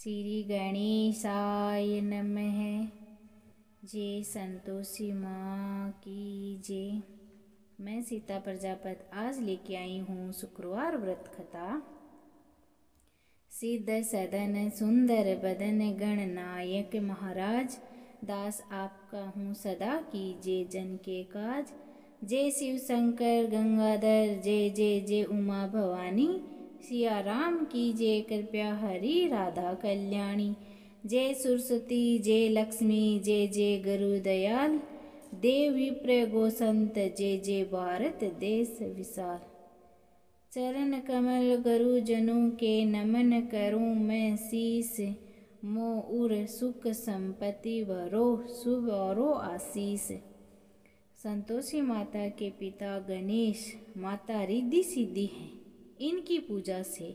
श्री गणेशाय नमः। जय संतोषी माँ की जय। मैं सीता प्रजापत आज लेके आई हूँ शुक्रवार व्रत कथा। सिद्ध सदन सुंदर बदन गणनायक महाराज, दास आपका हूँ सदा कीजिए जन के काज। जय शिव शंकर गंगाधर, जय जय जय उमा भवानी, सिया राम की जय कृपया हरि राधा कल्याणी। जय सरस्वती जय लक्ष्मी, जय जय गुरु दयाल, देव विप्र गो संत, जय जय भारत देश विशाल। चरण कमल गुरु जनों के नमन करूं मैं शीस, मोर सुख संपत्ति भरो शुभ औरो आशीष। संतोषी माता के पिता गणेश, माता रिद्धि सिद्धि हैं। इनकी पूजा से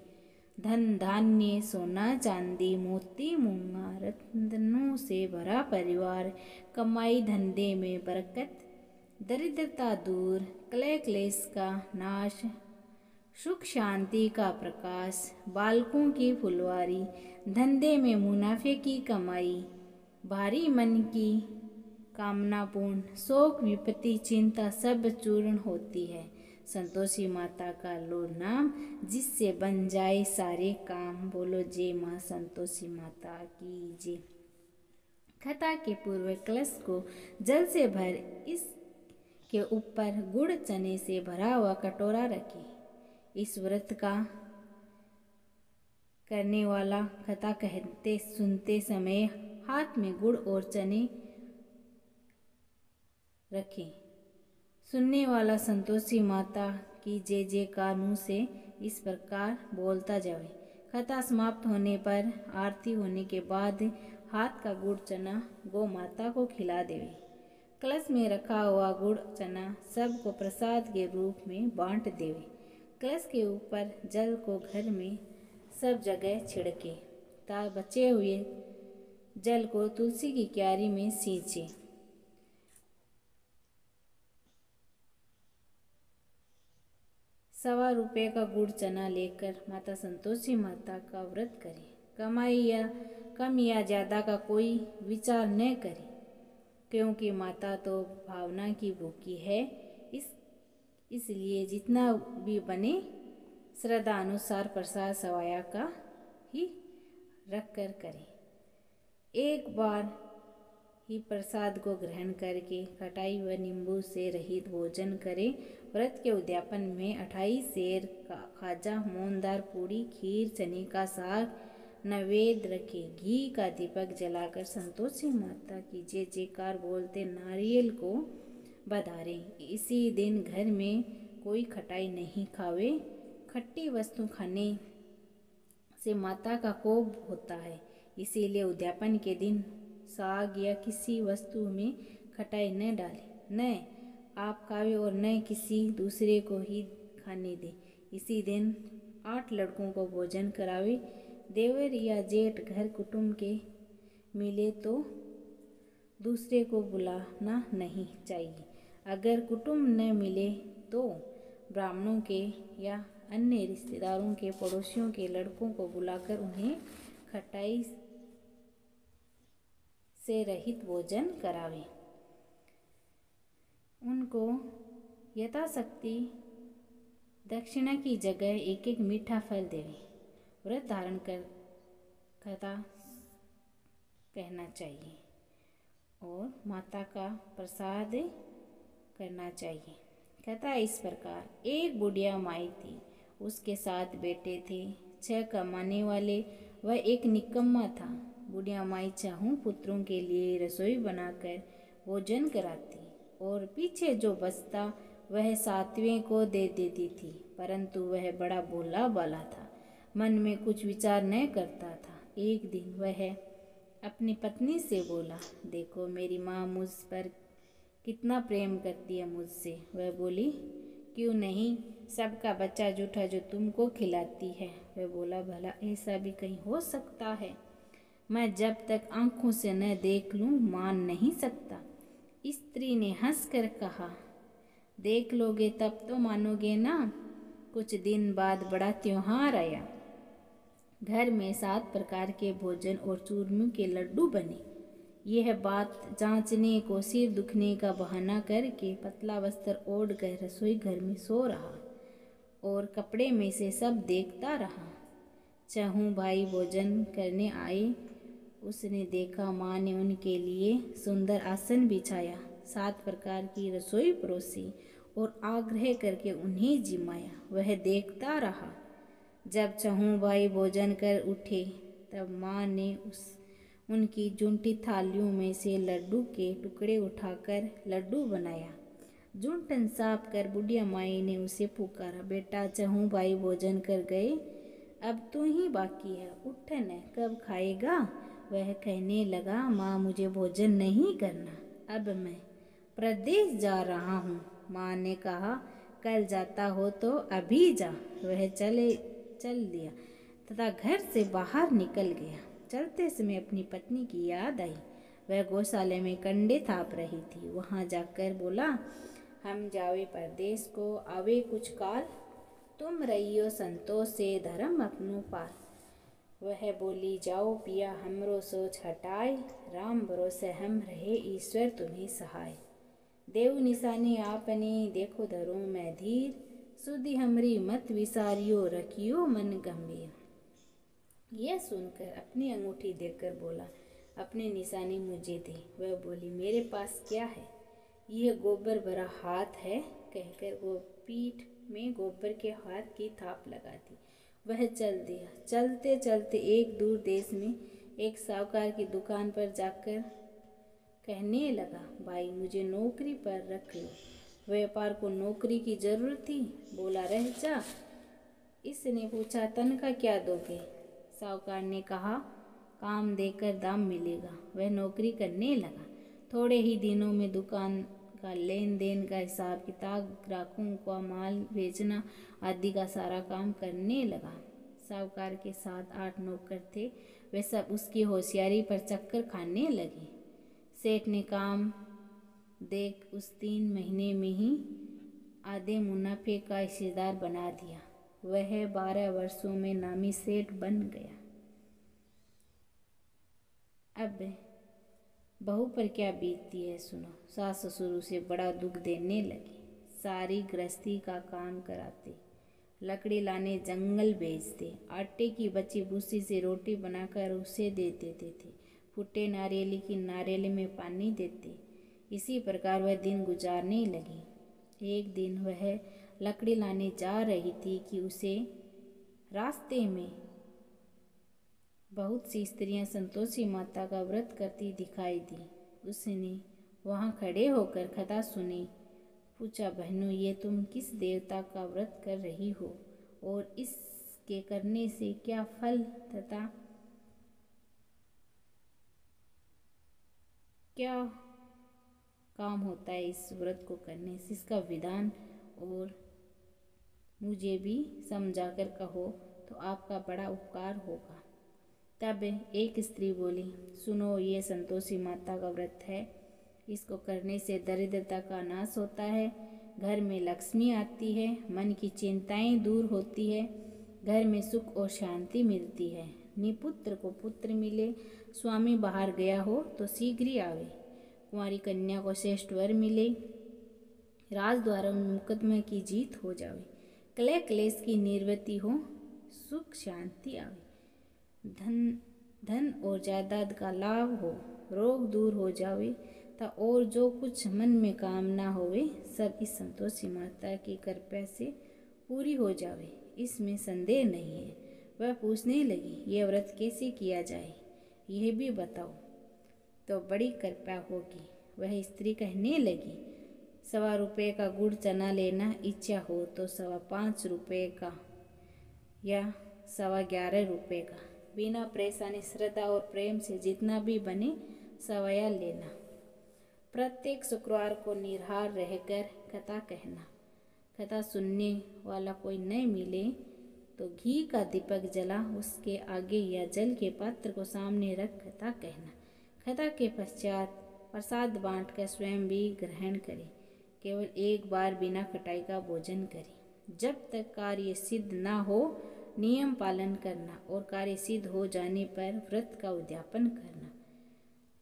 धन धान्य सोना चांदी मोती मूंगा रत्नों से भरा परिवार, कमाई धंधे में बरकत, दरिद्रता दूर, कलह क्लेश का नाश, सुख शांति का प्रकाश, बालकों की फुलवारी, धंधे में मुनाफे की कमाई, भारी मन की कामना पूर्ण, शोक विपत्ति चिंता सब चूर्ण होती है। संतोषी माता का लो नाम, जिससे बन जाए सारे काम। बोलो जय माँ संतोषी माता की जय। कथा के पूर्व कलश को जल से भर इसके ऊपर गुड़ चने से भरा हुआ कटोरा रखें। इस व्रत का करने वाला कथा कहते सुनते समय हाथ में गुड़ और चने रखें। सुनने वाला संतोषी माता की जय जयकार मुँह से इस प्रकार बोलता जावे। कथा समाप्त होने पर आरती होने के बाद हाथ का गुड़ चना गौ माता को खिला देवे। कलश में रखा हुआ गुड़ चना सबको प्रसाद के रूप में बांट देवे। कलश के ऊपर जल को घर में सब जगह छिड़के, ता बचे हुए जल को तुलसी की क्यारी में सींचे। 1.25 रुपये का गुड़ चना लेकर माता संतोषी माता का व्रत करें। कमाई या कम या ज़्यादा का कोई विचार न करें, क्योंकि माता तो भावना की भूखी है। इसलिए जितना भी बने श्रद्धा अनुसार प्रसाद सवाया का ही रख कर करें। एक बार ही प्रसाद को ग्रहण करके खटाई व नींबू से रहित भोजन करें। व्रत के उद्यापन में 28 सेर का खाजा, मूंगदाल पूड़ी, खीर, चने का साग नैवेद्य रखें। घी का दीपक जलाकर संतोषी माता की जय जयकार बोलते नारियल को बधारें। इसी दिन घर में कोई खटाई नहीं खावे। खट्टी वस्तु खाने से माता का कोप होता है, इसीलिए उद्यापन के दिन साग या किसी वस्तु में खटाई न डालें। न आप खावे और न किसी दूसरे को ही खाने दें। इसी दिन 8 लड़कों को भोजन करावे। देवर या जेठ घर कुटुंब के मिले तो दूसरे को बुलाना नहीं चाहिए। अगर कुटुंब न मिले तो ब्राह्मणों के या अन्य रिश्तेदारों के पड़ोसियों के लड़कों को बुलाकर उन्हें खटाई से रहित भोजन करावे। उनको यथाशक्ति दक्षिणा की जगह एक एक मीठा फल देवे। व्रत धारण कर कथा कहना चाहिए और माता का प्रसाद करना चाहिए। कथा इस प्रकार। एक बुढ़िया माई थी, उसके 7 बेटे थे, 6 कमाने वाले व एक निकम्मा था। बुढ़िया माई चाहूं पुत्रों के लिए रसोई बनाकर भोजन कराती और पीछे जो बचता वह 7वें को दे देती थी, परंतु वह बड़ा भोला भाला था, मन में कुछ विचार न करता था। एक दिन वह अपनी पत्नी से बोला, देखो मेरी माँ मुझ पर कितना प्रेम करती है मुझसे। वह बोली, क्यों नहीं, सबका बच्चा जूठा जो तुमको खिलाती है। वह बोला, भला ऐसा भी कहीं हो सकता है? मैं जब तक आंखों से न देख लूं मान नहीं सकता। स्त्री ने हंसकर कहा, देख लोगे तब तो मानोगे ना। कुछ दिन बाद बड़ा त्योहार आया। घर में 7 प्रकार के भोजन और चूरमों के लड्डू बने। यह बात जांचने को सिर दुखने का बहाना करके पतला वस्त्र ओढ़ कर रसोई घर में सो रहा और कपड़े में से सब देखता रहा। चहु भाई भोजन करने आए। उसने देखा माँ ने उनके लिए सुंदर आसन बिछाया, 7 प्रकार की रसोई परोसी और आग्रह करके उन्हें जिमाया। वह देखता रहा। जब चहु भाई भोजन कर उठे तब माँ ने उनकी जूठी थालियों में से लड्डू के टुकड़े उठाकर लड्डू बनाया। जूठन साफ कर बुढ़िया माई ने उसे पुकारा, बेटा चहु भाई भोजन कर गए, अब तू ही बाकी है, उठ न, कब खाएगा। वह कहने लगा, माँ मुझे भोजन नहीं करना, अब मैं प्रदेश जा रहा हूँ। माँ ने कहा, कल जाता हो तो अभी जा। वह चल दिया तथा घर से बाहर निकल गया। चलते समय अपनी पत्नी की याद आई। वह गौशाले में कंडे थाप रही थी। वहाँ जाकर बोला, हम जावे परदेश को, आवे कुछ काल, तुम रहियो संतोष से, धर्म अपनो पाल। वह बोली, जाओ पिया हमरो सोच हटाए, राम भरोसे हम रहे, ईश्वर तुम्हें सहाय। देव निशानी आपने, देखो धरो मैं धीर, सुधि हमरी मत विसारियो, रखियो मन गंभीर। यह सुनकर अपनी अंगूठी देखकर बोला, अपनी निशानी मुझे दे। वह बोली, मेरे पास क्या है, यह गोबर भरा हाथ है। कहकर वो पीठ में गोबर के हाथ की थाप लगा दी। वह चल दिया। चलते चलते एक दूर देश में एक साहूकार की दुकान पर जाकर कहने लगा, भाई मुझे नौकरी पर रख लो। व्यापार को नौकरी की जरूरत थी। बोला, रह जा। इसने पूछा, तनख्वाह क्या दोगे। साहूकार ने कहा, काम देकर दाम मिलेगा। वह नौकरी करने लगा। थोड़े ही दिनों में दुकान का लेन देन का हिसाब किताब, ग्राहकों का माल बेचना आदि का सारा काम करने लगा। साहूकार के 7-8 नौकर थे। वे सब उसकी होशियारी पर चक्कर खाने लगे। सेठ ने काम देख उस 3 महीने में ही आधे मुनाफे का हिस्सेदार बना दिया। वह 12 वर्षों में नामी सेठ बन गया। अब बहू पर क्या बीतती है सुनो। सास ससुर उसे बड़ा दुख देने लगे। सारी गृहस्थी का काम कराते, लकड़ी लाने जंगल भेजते, आटे की बची भूसी से रोटी बनाकर उसे दे देते थे, फूटे नारियल की नारियल में पानी देते। इसी प्रकार वह दिन गुजारने लगी। एक दिन वह लकड़ी लाने जा रही थी कि उसे रास्ते में बहुत सी स्त्रियां संतोषी माता का व्रत करती दिखाई दी। उसने वहां खड़े होकर कथा सुनी। पूछा, बहनों ये तुम किस देवता का व्रत कर रही हो और इसके करने से क्या फल तथा क्या काम होता है इस व्रत को करने से, इसका विधान और मुझे भी समझाकर कहो तो आपका बड़ा उपकार होगा। तब एक स्त्री बोली, सुनो ये संतोषी माता का व्रत है, इसको करने से दरिद्रता का नाश होता है, घर में लक्ष्मी आती है, मन की चिंताएं दूर होती है, घर में सुख और शांति मिलती है, निपुत्र को पुत्र मिले, स्वामी बाहर गया हो तो शीघ्र ही आवे, कुंवारी कन्या को श्रेष्ठ वर मिले, राजद्वारों में मुकदमे की जीत हो जावे, कलह क्लेश की निवृत्ति हो, सुख शांति आवे, धन और जायदाद का लाभ हो, रोग दूर हो जावे ता और जो कुछ मन में कामना होवे सब इस संतोषी माता की कृपा से पूरी हो जावे, इसमें संदेह नहीं है। वह पूछने लगी, यह व्रत कैसे किया जाए, यह भी बताओ तो बड़ी कृपा होगी। वह स्त्री कहने लगी, 1.25 रुपये का गुड़ चना लेना, इच्छा हो तो 5.25 रुपये का या 11.25 रुपये का, बिना परेशानी श्रद्धा और प्रेम से जितना भी बने सवाया लेना। प्रत्येक शुक्रवार को निराहार रहकर कथा कहना। कथा सुनने वाला कोई न मिले तो घी का दीपक जला उसके आगे या जल के पात्र को सामने रख कथा कहना। कथा के पश्चात प्रसाद बांटकर स्वयं भी ग्रहण करे। केवल एक बार बिना खटाई का भोजन करे। जब तक कार्य सिद्ध ना हो नियम पालन करना और कार्य सिद्ध हो जाने पर व्रत का उद्यापन करना।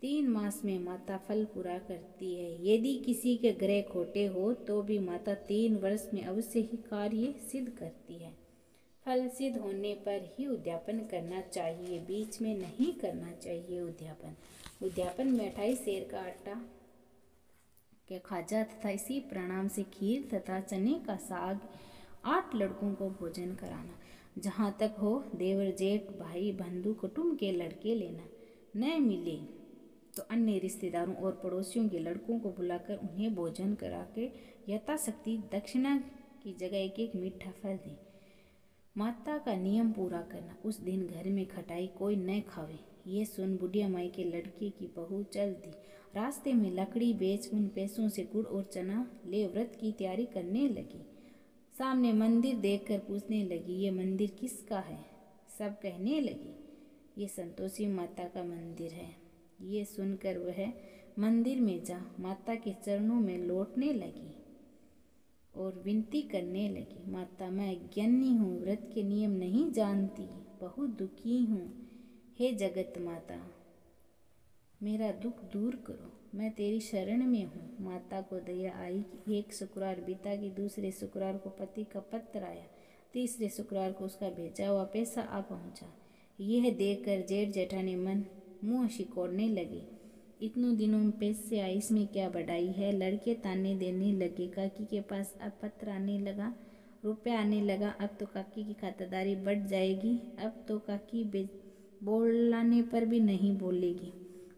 3 मास में माता फल पूरा करती है। यदि किसी के ग्रह खोटे हो तो भी माता 3 वर्ष में अवश्य ही कार्य सिद्ध करती है। फल सिद्ध होने पर ही उद्यापन करना चाहिए, बीच में नहीं करना चाहिए उद्यापन में 28 सेर का आटा के खाजा तथा इसी प्रणाम से खीर तथा चने का साग 8 लड़कों को भोजन कराना। जहाँ तक हो देवर जेठ भाई बंधु कुटुंब के लड़के लेना। न मिले तो अन्य रिश्तेदारों और पड़ोसियों के लड़कों को बुलाकर उन्हें भोजन करा के यथाशक्ति दक्षिणा की जगह एक मीठा फल दें। माता का नियम पूरा करना। उस दिन घर में खटाई कोई न खावे। ये सुन बुढ़िया माई के लड़के की बहू चल दी। रास्ते में लकड़ी बेच उन पैसों से गुड़ और चना ले व्रत की तैयारी करने लगी। सामने मंदिर देखकर पूछने लगी, ये मंदिर किसका है? सब कहने लगे, ये संतोषी माता का मंदिर है। ये सुनकर वह मंदिर में जा माता के चरणों में लौटने लगी और विनती करने लगी, माता मैं अज्ञानी हूँ, व्रत के नियम नहीं जानती, बहुत दुखी हूँ। हे जगत माता, मेरा दुख दूर करो, मैं तेरी शरण में हूँ। माता को दया आई कि एक शुक्रवार बीता कि दूसरे शुक्रवार को पति का पत्र आया, तीसरे शुक्रवार को उसका भेजा हुआ पैसा आ पहुँचा। यह देखकर जेठ जेठानी मन मुँह सिकोड़ने लगे। इतनों दिनों में पैसे आए, इसमें क्या बढ़ाई है? लड़के ताने देने लगे, काकी के पास अब पत्र आने लगा, रुपया आने लगा, अब तो काकी की खातिरदारी बढ़ जाएगी। अब तो काकी बोलाने पर भी नहीं बोलेगी।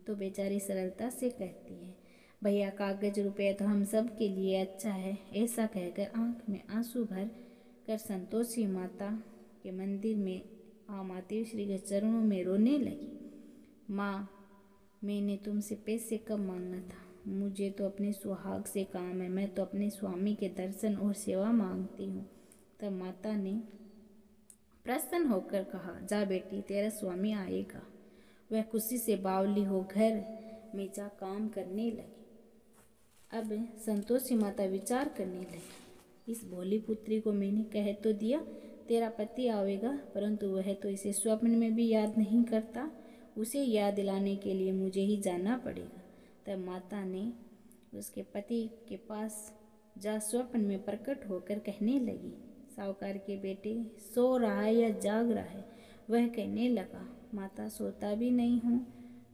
तो बेचारी सरलता से कहती है, भैया कागज रुपया तो हम सब के लिए अच्छा है। ऐसा कहकर आंख में आंसू भर कर संतोषी माता के मंदिर में माता श्री के चरणों में रोने लगी। माँ, मैंने तुमसे पैसे कब मांगा था? मुझे तो अपने सुहाग से काम है, मैं तो अपने स्वामी के दर्शन और सेवा मांगती हूँ। तब माता ने प्रसन्न होकर कहा, जा बेटी, तेरा स्वामी आएगा। वह खुशी से बावली हो घर में जा काम करने लगी। अब संतोषी माता विचार करने लगी, इस भोली पुत्री को मैंने कह तो दिया तेरा पति आवेगा, परंतु वह तो इसे स्वप्न में भी याद नहीं करता। उसे याद दिलाने के लिए मुझे ही जाना पड़ेगा। तब माता ने उसके पति के पास जा स्वप्न में प्रकट होकर कहने लगी, साहूकार के बेटे सो रहा है या जाग रहा है? वह कहने लगा, माता सोता भी नहीं हूँ,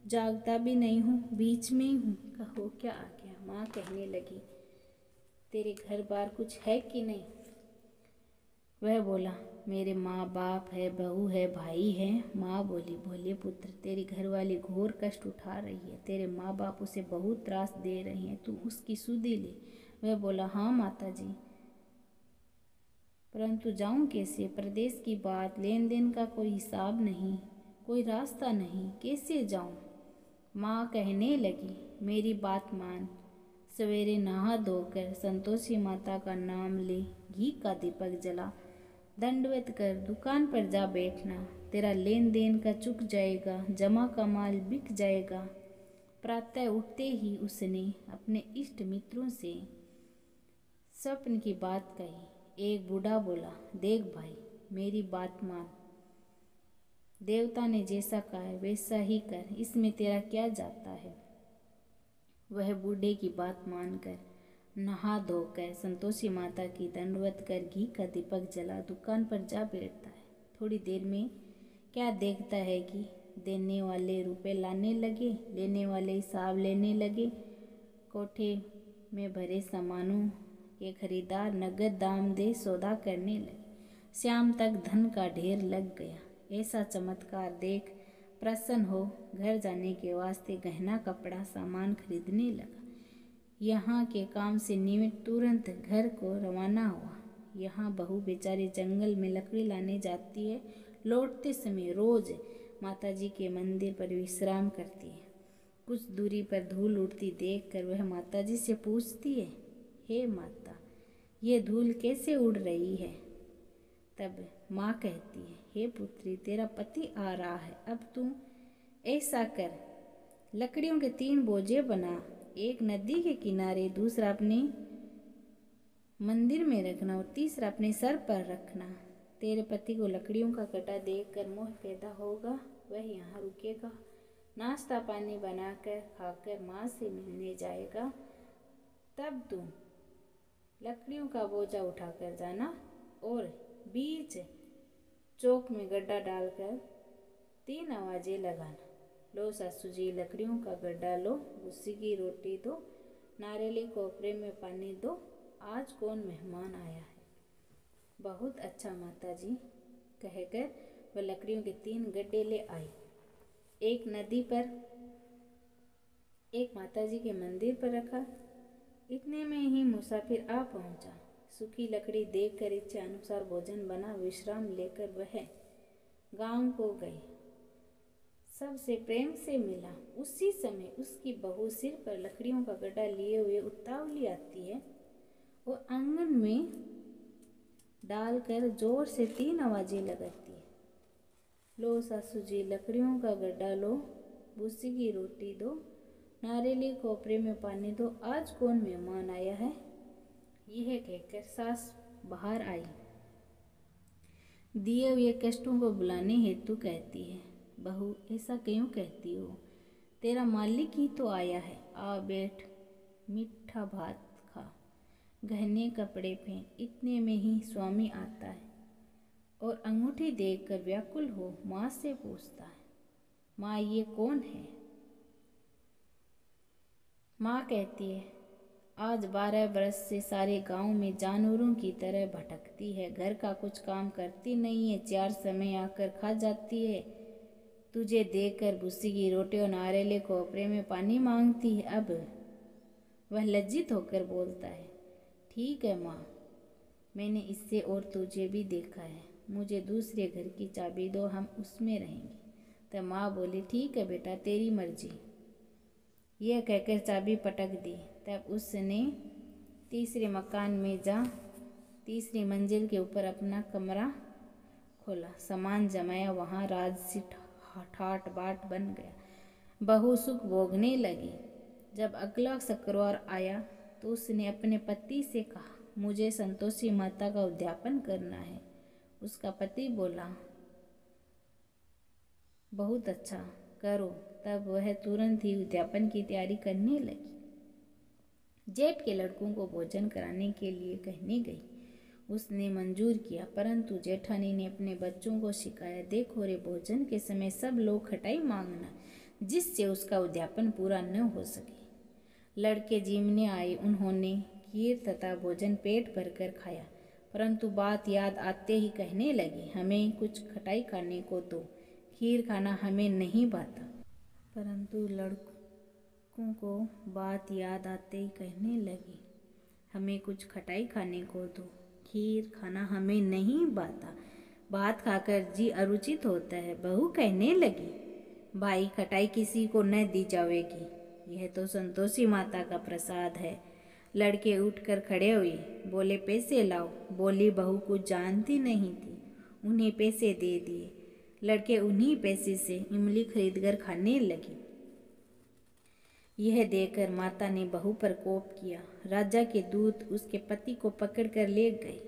जागता भी नहीं हूँ, बीच में ही हूँ, कहो क्या आ गया? माँ कहने लगी, तेरे घर बार कुछ है कि नहीं? वह बोला, मेरे माँ बाप है, बहू है, भाई है। माँ बोली, भोले पुत्र, तेरी घरवाली घोर कष्ट उठा रही है, तेरे माँ बाप उसे बहुत त्रास दे रहे हैं, तू उसकी सुधि ले। वह बोला, हाँ माता जी, परंतु जाऊं कैसे? प्रदेश की बात, लेन देन का कोई हिसाब नहीं, कोई रास्ता नहीं, कैसे जाऊं? माँ कहने लगी, मेरी बात मान, सवेरे नहा धोकर संतोषी माता का नाम ले, घी का दीपक जला, दंडवत कर दुकान पर जा बैठना, तेरा लेन देन का चुक जाएगा, जमा का माल बिक जाएगा। प्रातः उठते ही उसने अपने इष्ट मित्रों से स्वप्न की बात कही। एक बूढ़ा बोला, देख भाई, मेरी बात मान, देवता ने जैसा कहा है वैसा ही कर, इसमें तेरा क्या जाता है? वह बूढ़े की बात मानकर नहा धोकर संतोषी माता की दंडवत कर घी का दीपक जला दुकान पर जा बैठता है। थोड़ी देर में क्या देखता है कि देने वाले रुपए लाने लगे, लेने वाले हिसाब लेने लगे। कोठे में भरे सामानों के खरीदार नगद दाम दे सौदा करने लगे। शाम तक धन का ढेर लग गया। ऐसा चमत्कार देख प्रसन्न हो घर जाने के वास्ते गहना कपड़ा सामान खरीदने लगा। यहाँ के काम से निमित्त तुरंत घर को रवाना हुआ। यहाँ बहू बेचारी जंगल में लकड़ी लाने जाती है। लौटते समय रोज माताजी के मंदिर पर विश्राम करती है। कुछ दूरी पर धूल उड़ती देखकर वह माताजी से पूछती है, हे माता, ये धूल कैसे उड़ रही है? तब माँ कहती है, हे पुत्री, तेरा पति आ रहा है, अब तू ऐसा कर, लकड़ियों के 3 बोझे बना, एक नदी के किनारे, दूसरा अपने मंदिर में रखना और तीसरा अपने सर पर रखना। तेरे पति को लकड़ियों का गड्ढा देखकर मोह पैदा होगा, वह यहाँ रुकेगा, नाश्ता पानी बनाकर खाकर माँ से मिलने जाएगा। तब तुम लकड़ियों का बोझा उठाकर जाना और बीच चौक में गड्ढा डालकर 3 आवाजें लगाना। लो सासू जी लकड़ियों का गड्ढा लो, भूसी की रोटी दो, नारियली कोपरे में पानी दो, आज कौन मेहमान आया है। बहुत अच्छा माता जी, कहकर वह लकड़ियों के 3 गड्ढे ले आई। एक नदी पर, एक माता जी के मंदिर पर रखा। इतने में ही मुसाफिर आ पहुंचा। सूखी लकड़ी देखकर इच्छा अनुसार भोजन बना। विश्राम लेकर वह गांव को गई, सबसे प्रेम से मिला। उसी समय उसकी बहू सिर पर लकड़ियों का गड्ढा लिए हुए उतावली आती है और आंगन में डालकर जोर से 3 आवाजें लगाती है। लो सासू जी लकड़ियों का गड्ढा लो, भूसी की रोटी दो, नारियली कोपरे में पानी दो, आज कौन मेहमान आया है। यह कहकर सास बाहर आई। दिए हुए कष्टों को बुलाने हेतु कहती है, बहू ऐसा क्यों कहती हो, तेरा मालिक ही तो आया है, आ बैठ, मीठा भात खा, गहने कपड़े पहन। इतने में ही स्वामी आता है और अंगूठी देखकर व्याकुल हो माँ से पूछता है, माँ ये कौन है। माँ कहती है, आज 12 बरस से सारे गांव में जानवरों की तरह भटकती है, घर का कुछ काम करती नहीं है, 4 समय आकर खा जाती है, तुझे देखकर भूसी की रोटी और नारियले कोपरे में पानी मांगती है। अब वह लज्जित होकर बोलता है, ठीक है माँ, मैंने इससे और तुझे भी देखा है, मुझे दूसरे घर की चाबी दो, हम उसमें रहेंगे। तब माँ बोली, ठीक है बेटा, तेरी मर्जी। यह कहकर चाबी पटक दी। तब उसने तीसरे मकान में जा 3री मंजिल के ऊपर अपना कमरा खोला, सामान जमाया, वहाँ राजसी ठाट बाट बन गया। बहू सुख भोगने लगी। जब अगला शुक्रवार आया तो उसने अपने पति से कहा, मुझे संतोषी माता का उद्यापन करना है। उसका पति बोला, बहुत अच्छा, करो। तब वह तुरंत ही उद्यापन की तैयारी करने लगी। जेठ के लड़कों को भोजन कराने के लिए कहने गई। उसने मंजूर किया, परंतु जेठानी ने अपने बच्चों को सिखाया, देखो रे, भोजन के समय सब लोग खटाई मांगना, जिससे उसका उद्यापन पूरा न हो सके। लड़के जीमने आए, उन्होंने खीर तथा भोजन पेट भरकर खाया, परंतु बात याद आते ही कहने लगी, हमें कुछ खटाई खाने को दो, खीर खाना हमें नहीं भाता। परंतु लड़कों को बात याद आते ही कहने लगी, हमें कुछ खटाई खाने को दो, खीर खाना हमें नहीं भाता। भात खाकर जी अरुचित होता है। बहू कहने लगी, भाई खटाई किसी को न दी जाएगी, यह तो संतोषी माता का प्रसाद है। लड़के उठकर खड़े हुए, बोले, पैसे लाओ। बोली बहू कुछ जानती नहीं थी, उन्हें पैसे दे दिए। लड़के उन्हीं पैसे से इमली खरीदकर खाने लगे। यह देखकर माता ने बहू पर कोप किया। राजा के दूत उसके पति को पकड़कर ले गए।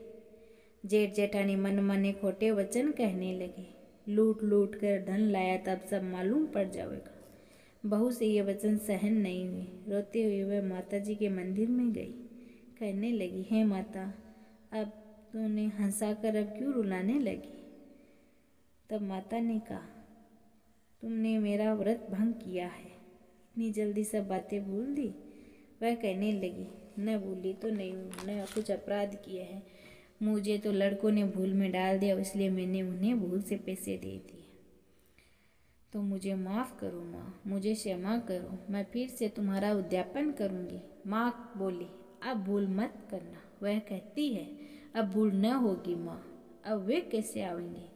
जेठ जेठानी मन मन खोटे वचन कहने लगे, लूट लूट कर धन लाया, तब सब मालूम पड़ जाएगा। बहू से ये वचन सहन नहीं हुए। रोते हुए वह माता जी के मंदिर में गई। कहने लगी, हे माता, अब तूने हंसाकर अब क्यों रुलाने लगी। तब माता ने कहा, तुमने मेरा व्रत भंग किया है, इतनी जल्दी सब बातें भूल दी। वह कहने लगी, न भूली तो नहीं हूँ, न कुछ अपराध किए हैं, मुझे तो लड़कों ने भूल में डाल दिया, इसलिए मैंने उन्हें भूल से पैसे दे दिए। तो मुझे माफ़ करो माँ, मुझे क्षमा करो, मैं फिर से तुम्हारा उद्यापन करूँगी। माँ बोली, अब भूल मत करना। वह कहती है, अब भूल न होगी माँ, अब वे कैसे आएंगे।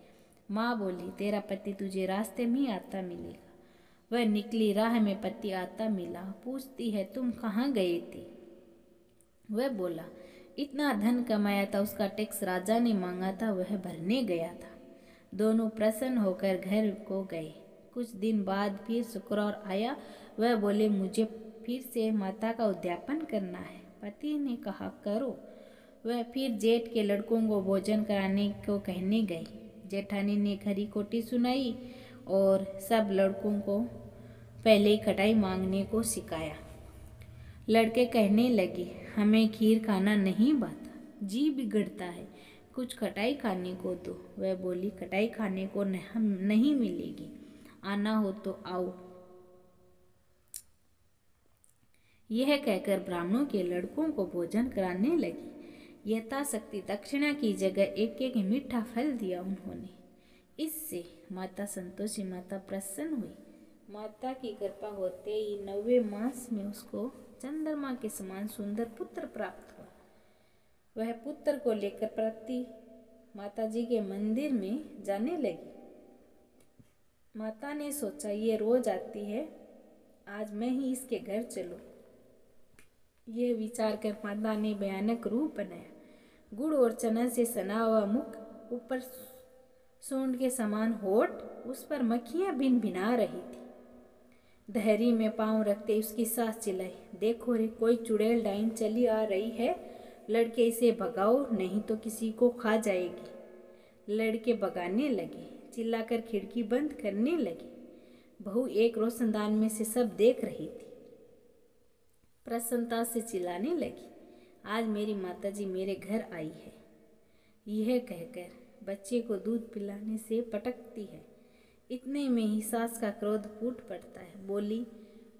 माँ बोली, तेरा पति तुझे रास्ते में ही आता मिलेगा। वह निकली, राह में पति आता मिला। पूछती है, तुम कहाँ गए थे। वह बोला, इतना धन कमाया था, उसका टैक्स राजा ने मांगा था, वह भरने गया था। दोनों प्रसन्न होकर घर को गए। कुछ दिन बाद फिर शुक्रवार आया। वह बोले, मुझे फिर से माता का उद्यापन करना है। पति ने कहा, करो। वह फिर जेठ के लड़कों को भोजन कराने को कहने गई। जेठानी ने खरी खोटी सुनाई और सब लड़कों को पहले ही खटाई मांगने को सिखाया। लड़के कहने लगे, हमें खीर खाना नहीं भाता, जी बिगड़ता है, कुछ खटाई खाने को दो। वह बोली, खटाई खाने को नहीं मिलेगी, आना हो तो आओ। यह कहकर ब्राह्मणों के लड़कों को भोजन कराने लगी। यथाशक्ति दक्षिणा की जगह एक एक मीठा फल दिया उन्होंने। इससे माता संतोषी माता प्रसन्न हुई। माता की कृपा होते ही 9वें मास में उसको चंद्रमा के समान सुंदर पुत्र प्राप्त हुआ। वह पुत्र को लेकर प्रति माता जी के मंदिर में जाने लगी। माता ने सोचा, ये रोज आती है, आज मैं ही इसके घर चलूं। यह विचार कर माता ने भयानक रूप बनाया। गुड़ और चना से सना हुआ मुख, ऊपर सूंड के समान होठ, उस पर मक्खियां भिन भिना रही थी। धैर्य में पांव रखते उसकी सास चिल्लाई, देखो रे, कोई चुड़ैल डाइन चली आ रही है, लड़के इसे भगाओ नहीं तो किसी को खा जाएगी। लड़के भगाने लगे, चिल्लाकर खिड़की बंद करने लगे। बहू एक रोशनदान में से सब देख रही थी। प्रसन्नता से चिल्लाने लगी, आज मेरी माताजी मेरे घर आई है। यह कहकर बच्चे को दूध पिलाने से पटकती है। इतने में ही सास का क्रोध फूट पड़ता है। बोली,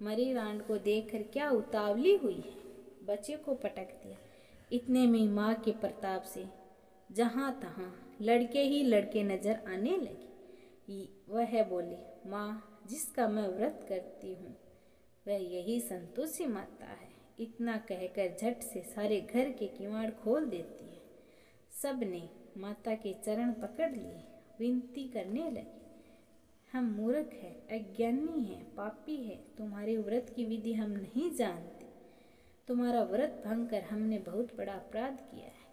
मरी रांड को देखकर क्या उतावली हुई है, बच्चे को पटक दिया। इतने में माँ के प्रताप से जहाँ तहाँ लड़के ही लड़के नजर आने लगे। वह बोली, माँ, जिसका मैं व्रत करती हूँ वह यही संतोषी माता है। इतना कहकर झट से सारे घर के किवाड़ खोल देती है। सब ने माता के चरण पकड़ लिए, विनती करने लगे, हम मूर्ख हैं, अज्ञानी हैं, पापी हैं, तुम्हारे व्रत की विधि हम नहीं जानते। तुम्हारा व्रत भंग कर हमने बहुत बड़ा अपराध किया है।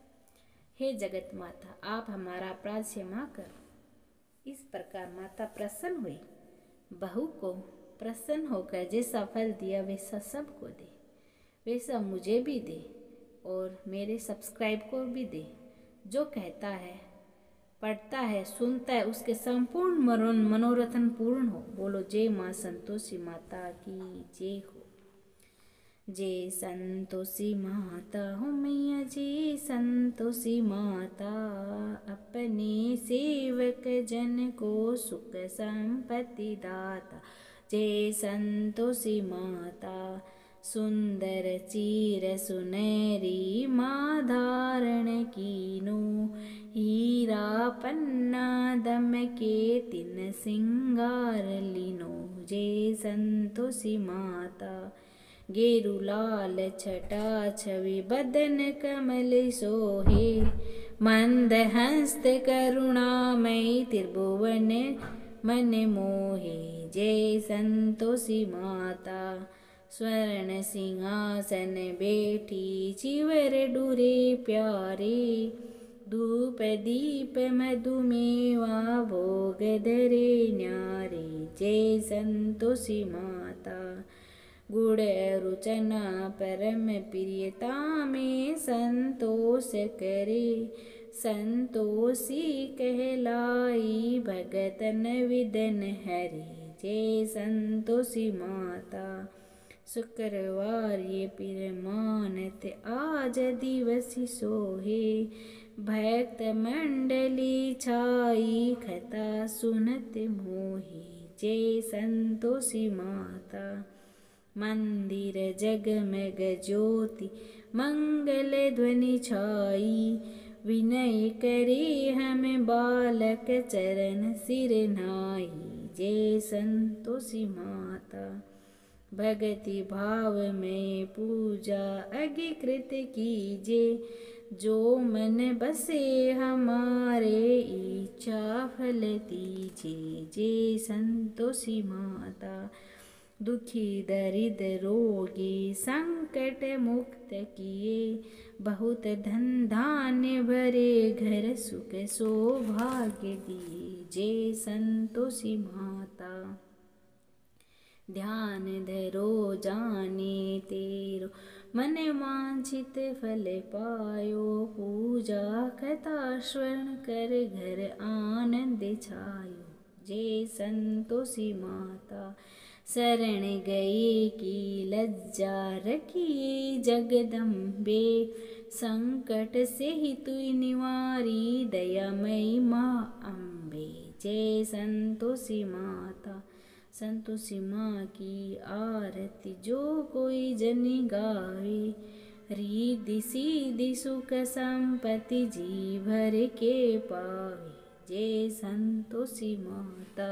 हे जगत माता, आप हमारा अपराध क्षमा करो। इस प्रकार माता प्रसन्न हुई। बहू को प्रसन्न होकर जैसा फल दिया वैसा सबको दे, वैसा मुझे भी दे और मेरे सब्सक्राइब को भी दे। जो कहता है, पढ़ता है, सुनता है, उसके संपूर्ण मनोरथन पूर्ण हो। बोलो जय माँ संतोषी माता की जय हो। जय संतोषी माता हो मैया, जय संतोषी माता, अपने सेवक जन को सुख संपत्ति दाता। जय संतोषी माता, सुंदर चीर सुनहरी माँ धारण कीनो, हीरा पन्ना दम के तिन सिंगार लीनो। जय संतोषी माता, गेरु लाल छटा छवि बदन कमल सोहे, मंद हस्त करुणामयी त्रिभुवन मन मोहे। जय संतोषी माता, स्वर्ण सिंहासन बैठी चिवर डूरे प्यारे, धूप दीप मधुमेवा भोग धरे न्यारे। जय संतोषी माता, गुड़ रुचना परम प्रियता में संतोष करे, संतोषी कहलाई भगतन विदन हरे। जय संतोषी माता, शुक्रवार ये पीर मानत आज दिवस सोहे, भक्त मंडली छाई कथा सुनत मोहे। जय संतोषी माता, मंदिर जगमग ज्योति मंगल ध्वनि छाई, विनय करे हम बालक चरण सिर नाई। जय संतोषी माता, भक्ति भाव में पूजा अगिकृत कीजे, जो मन बसे हमारे इच्छा फल दीजिए। जय संतोषी माता, दुखी दरिद्र रोगी संकट मुक्त किए, बहुत धन धान्य भरे घर सुख सौभाग्य दिए। जय संतोषी माता, ध्यान धरो जाने तेरो मन वांछित फल पायो, पूजा कथा श्रवण कर घर आनंद छायो। जय संतोषी माता शरण गए की लज्जा रखिए, जगदम्बे संकट से ही तुई निवारी, दयामयी माँ अम्बे। जय संतोषी माता संतोषी माँ की आरती जो कोई जन गावे, रिद्धि सिद्धि सुख संपत्ति जी भर के पावे। जय संतोषी माता।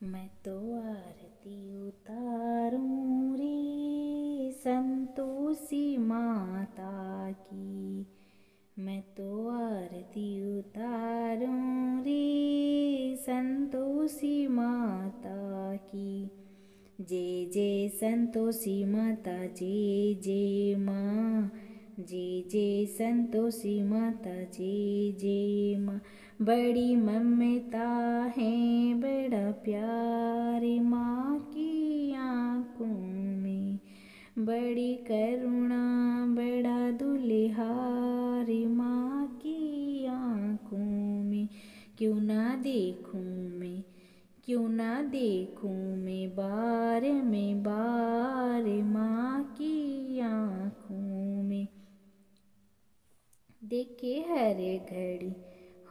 मैं तो आरती उतारूं रे संतोषी माता की, मैं तो आरती उतारूं रे संतोषी माता की। जय जय संतोषी माता जय जय माँ, जय जय संतोषी माता जय जय माँ। बड़ी ममता है बड़ा प्यार माँ की आँखों में, बड़ी करुणा बड़ा दुल्हार माँ की आँखों में। क्यों ना देखूं मैं, क्यों ना देखूं मैं बार में बार माँ की आँखों में। देखे हर घड़ी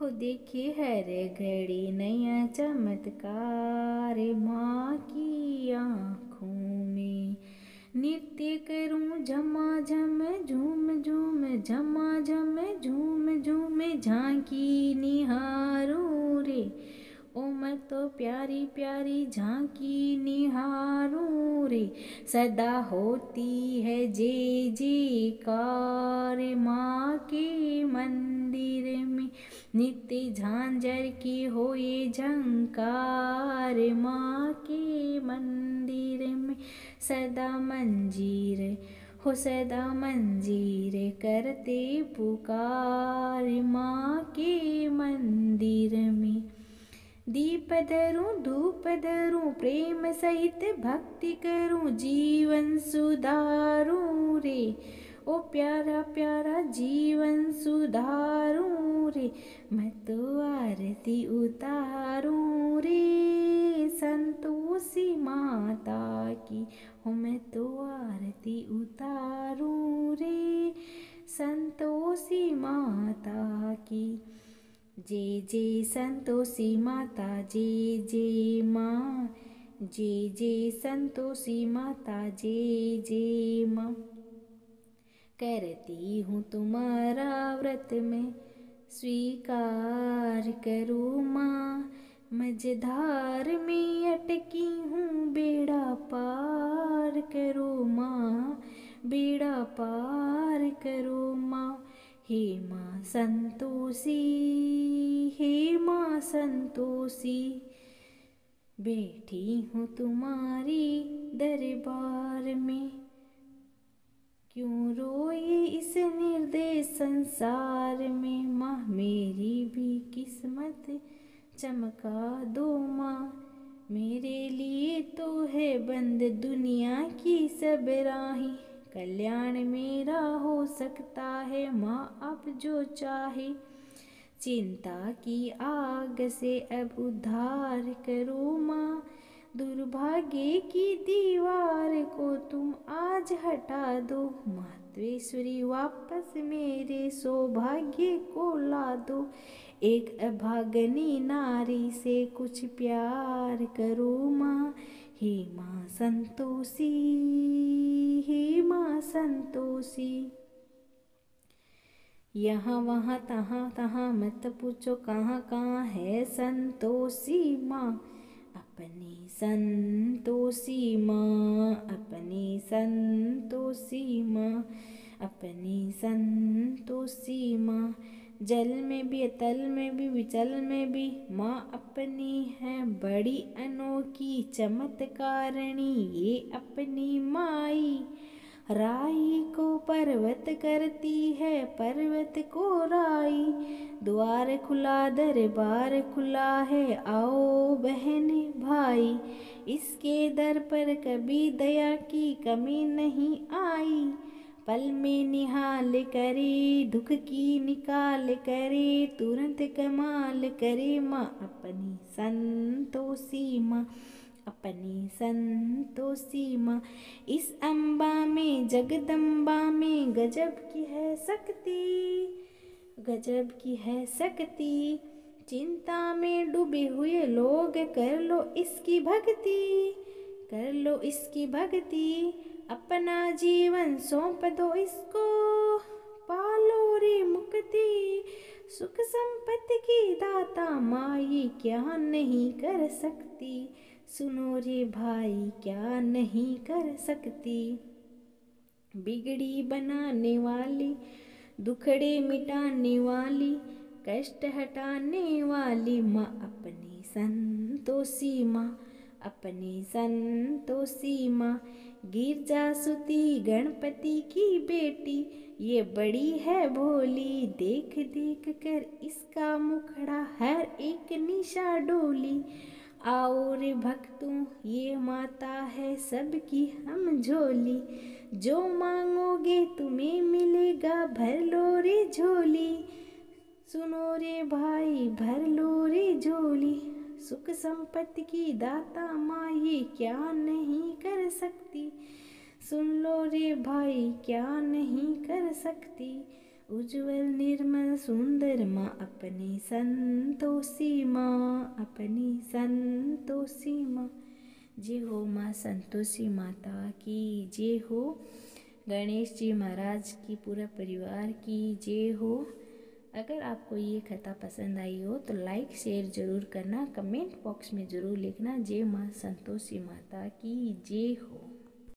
हो, देखे हर घड़ी नया चमत्कार माँ की आँखों में। नृत्य करूं झमाझम झूम झूम, झमाझम झूम झूम झांकी निहारूं रे, ओ मैं तो प्यारी प्यारी झांकी निहारूं रे। सदा होती है जय जयकार माँ के मंदिर में, नित्य झांझर की हो ये झंकार माँ के मंदिर में। सदा मंजीर हो, सदा मंजीर करते पुकार माँ के मंदिर में। दीप धरूं धूप धरूं प्रेम सहित भक्ति करूं, जीवन सुधारूं रे, ओ प्यारा प्यारा जीवन सुधारूं रे। मैं तो आरती उतारूं रे संतोषी माता की, हो मैं तो आरती उतारूं रे संतोषी माता की। जय जय संतोषी माता जय जय माँ, जय जय संतोषी माता जय जय माँ। करती हूँ तुम्हारा व्रत में स्वीकार करो माँ, मझधार में अटकी हूँ बेड़ा पार करो माँ, बेड़ा पार करो माँ। हे माँ संतोषी, हे माँ संतोषी, बैठी हूँ तुम्हारी दरबार में। क्यों रोए इस निर्दय संसार में, माँ मेरी भी किस्मत चमका दो माँ। मेरे लिए तो है बंद दुनिया की सब राहें, कल्याण मेरा हो सकता है माँ अब जो चाहे। चिंता की आग से अब उद्धार करो माँ, दुर्भाग्य की दीवार को तुम आज हटा दो। मातवेश्वरी वापस मेरे सौभाग्य को ला दो, एक अभागनी नारी से कुछ प्यार करो माँ। हे माँ संतोषी, हे माँ संतोषी। यहाँ वहाँ तहाँ तहाँ मत पूछो कहाँ कहाँ है संतोषी माँ, अपनी संतोषी माँ, अपनी संतोषी माँ, अपनी संतोषी माँ। जल में भी तल में भी विचल में भी माँ अपनी है बड़ी अनोखी चमत्कारिणी ये अपनी माई। राई को पर्वत करती है, पर्वत को राई। द्वार खुला दरबार खुला है, आओ बहन भाई। इसके दर पर कभी दया की कमी नहीं आई। पल में निहाल करे, दुख की निकाल करे, तुरंत कमाल करे माँ अपनी संतोषी माँ, अपनी संतोषी माँ। इस अम्बा में जगदम्बा में गजब की है शक्ति, गजब की है शक्ति। चिंता में डूबे हुए लोग कर लो इसकी भक्ति, कर लो इसकी भक्ति। अपना जीवन सौंप दो इसको, पालो रे मुक्ति। सुख संपत्ति की दाता माँ ये क्या नहीं कर सकती, सुनो रे भाई क्या नहीं कर सकती। बिगड़ी बनाने वाली, दुखड़े मिटाने वाली, कष्ट हटाने वाली माँ अपनी संतोषी माँ, अपनी संतोषी माँ। गिरजा सुती गणपति की बेटी, ये बड़ी है भोली। देख देख कर इसका मुखड़ा हर एक निशा डोली। आओ रे भक्तों ये माता है सबकी हम झोली। जो मांगोगे तुम्हें मिलेगा, भर लो रे झोली। सुनो रे भाई भर लो रे झोली। सुख संपत्ति की दाता माँ ये क्या नहीं कर सकती, सुन लो रे भाई क्या नहीं कर सकती। उज्जवल निर्मल सुंदर माँ अपनी संतोषी माँ, अपनी संतोषी माँ। जय हो माँ संतोषी माता की जय हो। गणेश जी महाराज की पूरा परिवार की जय हो। अगर आपको ये कथा पसंद आई हो तो लाइक शेयर ज़रूर करना, कमेंट बॉक्स में ज़रूर लिखना जय माँ संतोषी माता की जय हो।